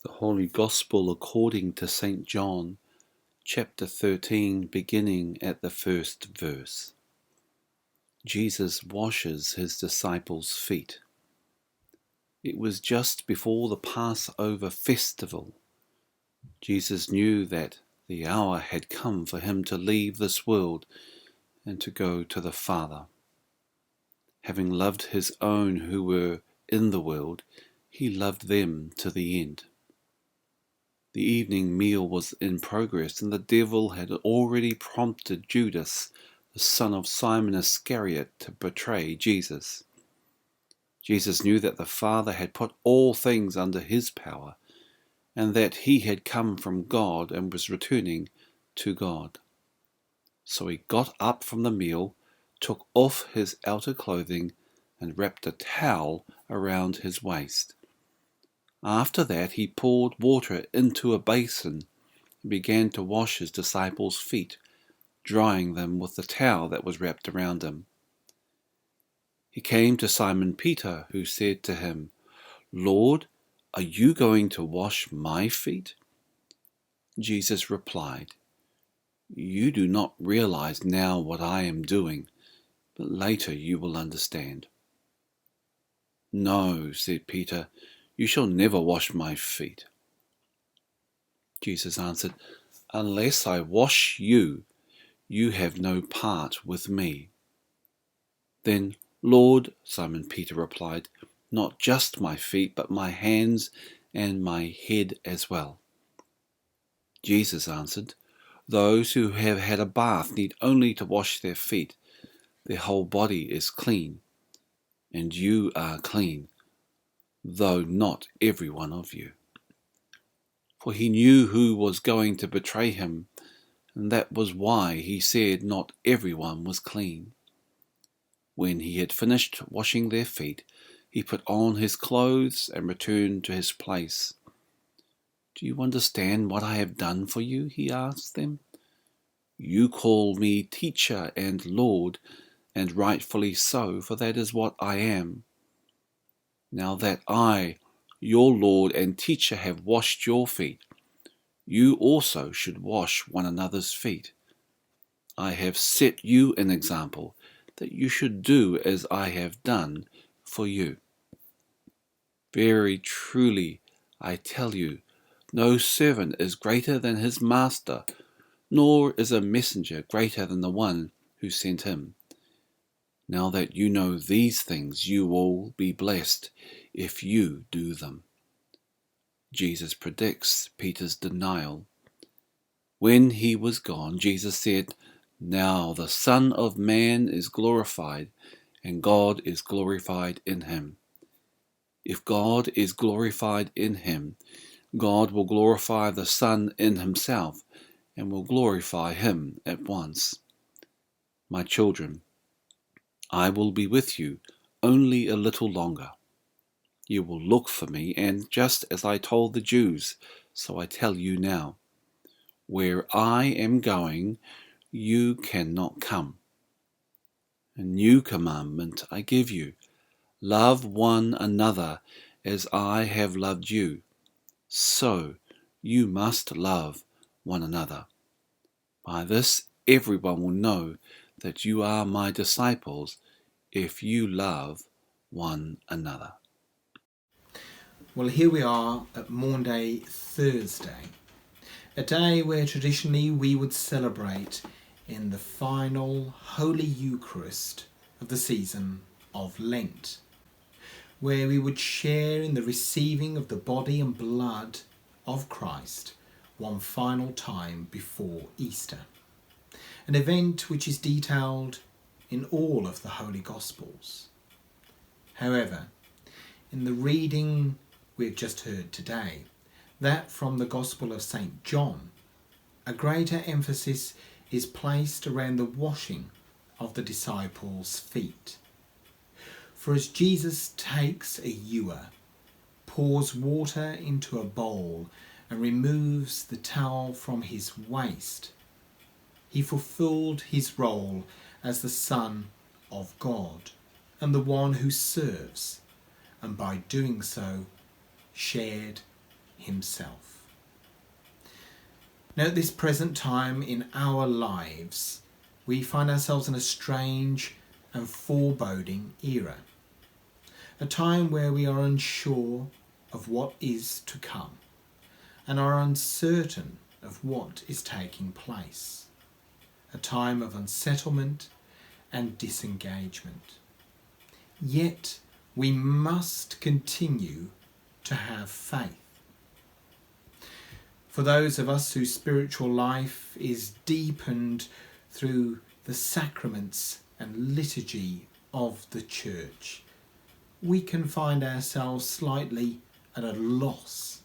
The Holy Gospel according to St. John, chapter 13, beginning at the first verse. Jesus washes his disciples' feet. It was just before the Passover festival. Jesus knew that the hour had come for him to leave this world and to go to the Father. Having loved his own who were in the world, he loved them to the end. The evening meal was in progress, and the devil had already prompted Judas, the son of Simon Iscariot, to betray Jesus. Jesus knew that the Father had put all things under his power, and that he had come from God and was returning to God. So he got up from the meal, took off his outer clothing, and wrapped a towel around his waist. After that he poured water into a basin and began to wash his disciples' feet, drying them with the towel that was wrapped around him. He came to Simon Peter, who said to him, "Lord, are you going to wash my feet?" Jesus replied, "You do not realize now what I am doing, but later you will understand." "No," said Peter, "you shall never wash my feet." Jesus answered, "Unless I wash you, you have no part with me." "Then, Lord," Simon Peter replied, "not just my feet, but my hands and my head as well." Jesus answered, "Those who have had a bath need only to wash their feet. Their whole body is clean, and you are clean, though not every one of you." For he knew who was going to betray him, and that was why he said not everyone was clean. When he had finished washing their feet, he put on his clothes and returned to his place. "Do you understand what I have done for you?" he asked them. "You call me teacher and Lord, and rightfully so, for that is what I am. Now that I, your Lord and teacher, have washed your feet, you also should wash one another's feet. I have set you an example, that you should do as I have done for you. Very truly, I tell you, no servant is greater than his master, nor is a messenger greater than the one who sent him. Now that you know these things, you will be blessed if you do them." Jesus predicts Peter's denial. When he was gone, Jesus said, "Now the Son of Man is glorified, and God is glorified in him. If God is glorified in him, God will glorify the Son in himself, and will glorify him at once. My children, I will be with you only a little longer. You will look for me, and just as I told the Jews, so I tell you now, where I am going, you cannot come. A new commandment I give you: love one another as I have loved you. So you must love one another. By this everyone will know that you are my disciples, if you love one another." Well, here we are at Maundy Thursday, a day where traditionally we would celebrate in the final Holy Eucharist of the season of Lent, where we would share in the receiving of the body and blood of Christ one final time before Easter, an event which is detailed in all of the Holy Gospels. However, in the reading we've just heard today, that from the Gospel of St. John, a greater emphasis is placed around the washing of the disciples' feet. For as Jesus takes a ewer, pours water into a bowl, and removes the towel from his waist, he fulfilled his role as the Son of God and the one who serves, and by doing so shared himself. Now, at this present time in our lives, we find ourselves in a strange and foreboding era, a time where we are unsure of what is to come and are uncertain of what is taking place, a time of unsettlement and disengagement. Yet we must continue to have faith. For those of us whose spiritual life is deepened through the sacraments and liturgy of the Church, we can find ourselves slightly at a loss.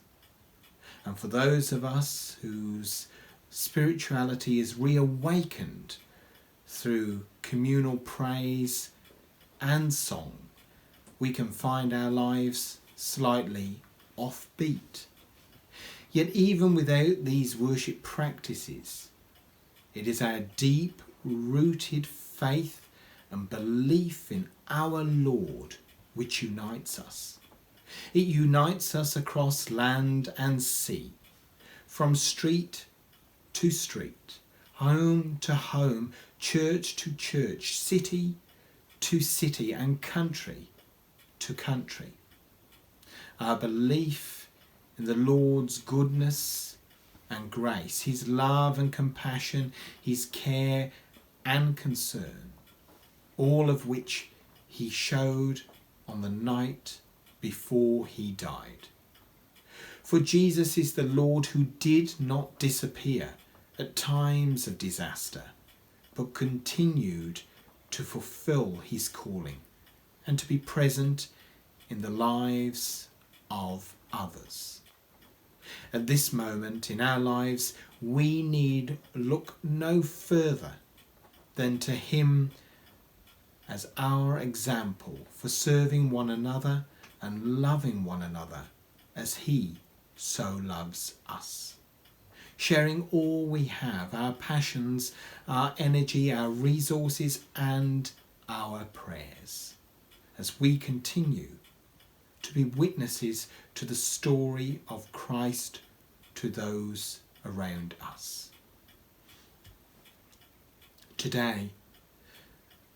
And for those of us whose spirituality is reawakened through communal praise and song, we can find our lives slightly offbeat. Yet even without these worship practices, it is our deep-rooted faith and belief in our Lord which unites us. It unites us across land and sea, from street to street, home to home, church to church, city to city, and country to country. Our belief in the Lord's goodness and grace, his love and compassion, his care and concern, all of which he showed on the night before he died. For Jesus is the Lord who did not disappear at times of disaster, but continued to fulfill his calling and to be present in the lives of others. At this moment in our lives, we need look no further than to him as our example for serving one another and loving one another as he so loves us. Sharing all we have, our passions, our energy, our resources and our prayers, as we continue to be witnesses to the story of Christ to those around us. Today,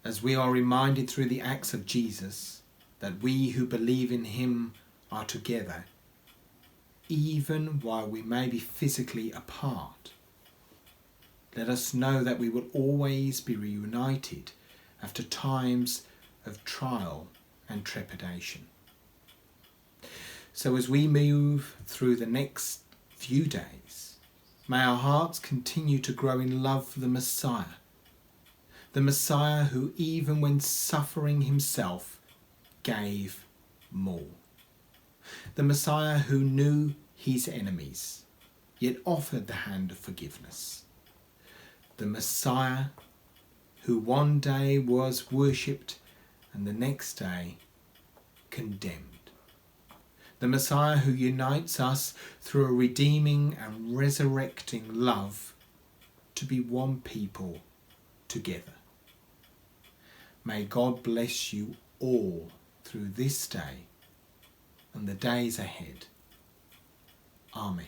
as we are reminded through the acts of Jesus that we who believe in him are together, even while we may be physically apart, let us know that we will always be reunited after times of trial and trepidation. So as we move through the next few days, may our hearts continue to grow in love for the Messiah who, even when suffering himself, gave more. The Messiah who knew his enemies, yet offered the hand of forgiveness. The Messiah who one day was worshipped and the next day condemned. The Messiah who unites us through a redeeming and resurrecting love to be one people together. May God bless you all through this day and the days ahead. Amen.